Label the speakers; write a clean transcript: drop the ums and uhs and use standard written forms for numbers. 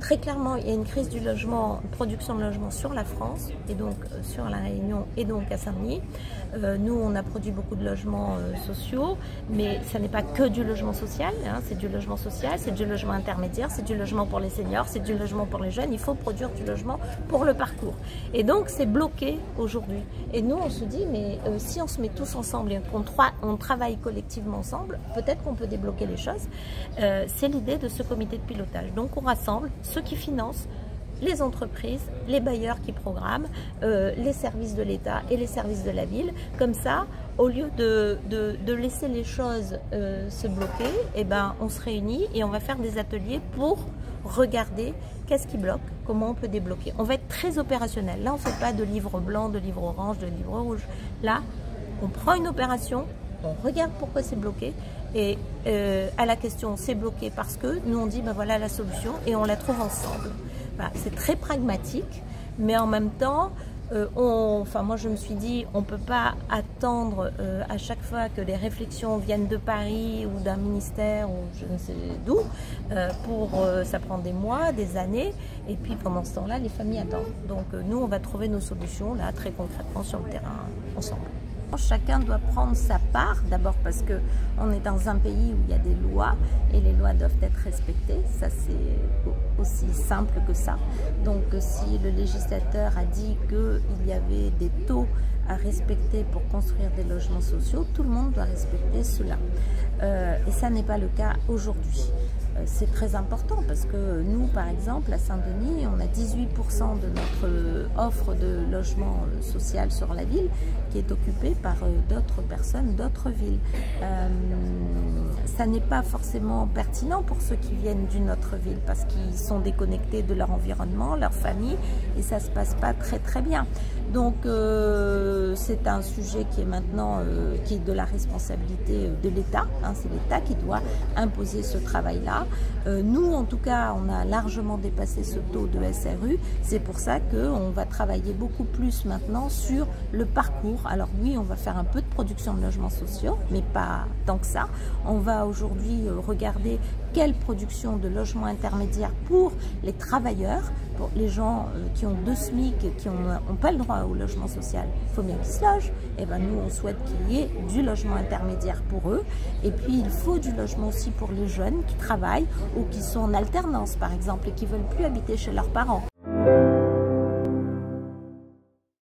Speaker 1: très clairement, il y a une crise du logement, production de logement sur la France, et donc sur la Réunion, et donc à Saint-Denis. Nous, on a produit beaucoup de logements sociaux, mais ça n'est pas que du logement social, hein, c'est du logement social, c'est du logement intermédiaire, c'est du logement pour les seniors, c'est du logement pour les jeunes. Il faut produire du logement pour le parcours. Et donc, c'est bloqué aujourd'hui. Et nous, on se dit, mais si on se met tous ensemble et qu'on travaille collectivement ensemble, peut-être qu'on peut débloquer les choses. C'est l'idée de ce comité de pilotage. Donc, on rassemble ceux qui financent, les entreprises, les bailleurs qui programment, les services de l'État et les services de la ville. Comme ça, au lieu de laisser les choses se bloquer, eh ben, on se réunit et on va faire des ateliers pour regarder qu'est-ce qui bloque, comment on peut débloquer. On va être très opérationnel. Là, on ne fait pas de livre blanc, de livre orange, de livre rouge. Là, on prend une opération, on regarde pourquoi c'est bloqué et à la question c'est bloqué parce que, nous on dit ben voilà la solution et on la trouve ensemble. Voilà, c'est très pragmatique, mais en même temps, moi je me suis dit, on ne peut pas attendre à chaque fois que les réflexions viennent de Paris ou d'un ministère ou je ne sais d'où, ça prend des mois, des années, et puis pendant ce temps-là, les familles attendent. Donc nous, on va trouver nos solutions là très concrètement sur le terrain ensemble. Chacun doit prendre sa part, d'abord parce qu'on est dans un pays où il y a des lois et les lois doivent être respectées, ça c'est aussi simple que ça. Donc si le législateur a dit qu'il y avait des taux à respecter pour construire des logements sociaux, tout le monde doit respecter cela. Et ça n'est pas le cas aujourd'hui. C'est très important parce que nous, par exemple, à Saint-Denis, on a 18% de notre offre de logement social sur la ville qui est occupée par d'autres personnes, d'autres villes. Ça n'est pas forcément pertinent pour ceux qui viennent d'une autre ville parce qu'ils sont déconnectés de leur environnement, leur famille, et ça ne se passe pas très très bien. Donc c'est un sujet qui est maintenant qui est de la responsabilité de l'État, hein, c'est l'État qui doit imposer ce travail-là. Nous, en tout cas, on a largement dépassé ce taux de SRU. C'est pour ça qu'on va travailler beaucoup plus maintenant sur le parcours. Alors oui, on va faire un peu de production de logements sociaux, mais pas tant que ça. On va aujourd'hui regarder quelle production de logements intermédiaires pour les travailleurs, pour les gens qui ont 2 SMIC, qui n'ont pas le droit au logement social. Il faut bien qu'ils se logent. Et ben nous, on souhaite qu'il y ait du logement intermédiaire pour eux. Et puis, il faut du logement aussi pour les jeunes qui travaillent ou qui sont en alternance, par exemple, et qui ne veulent plus habiter chez leurs parents.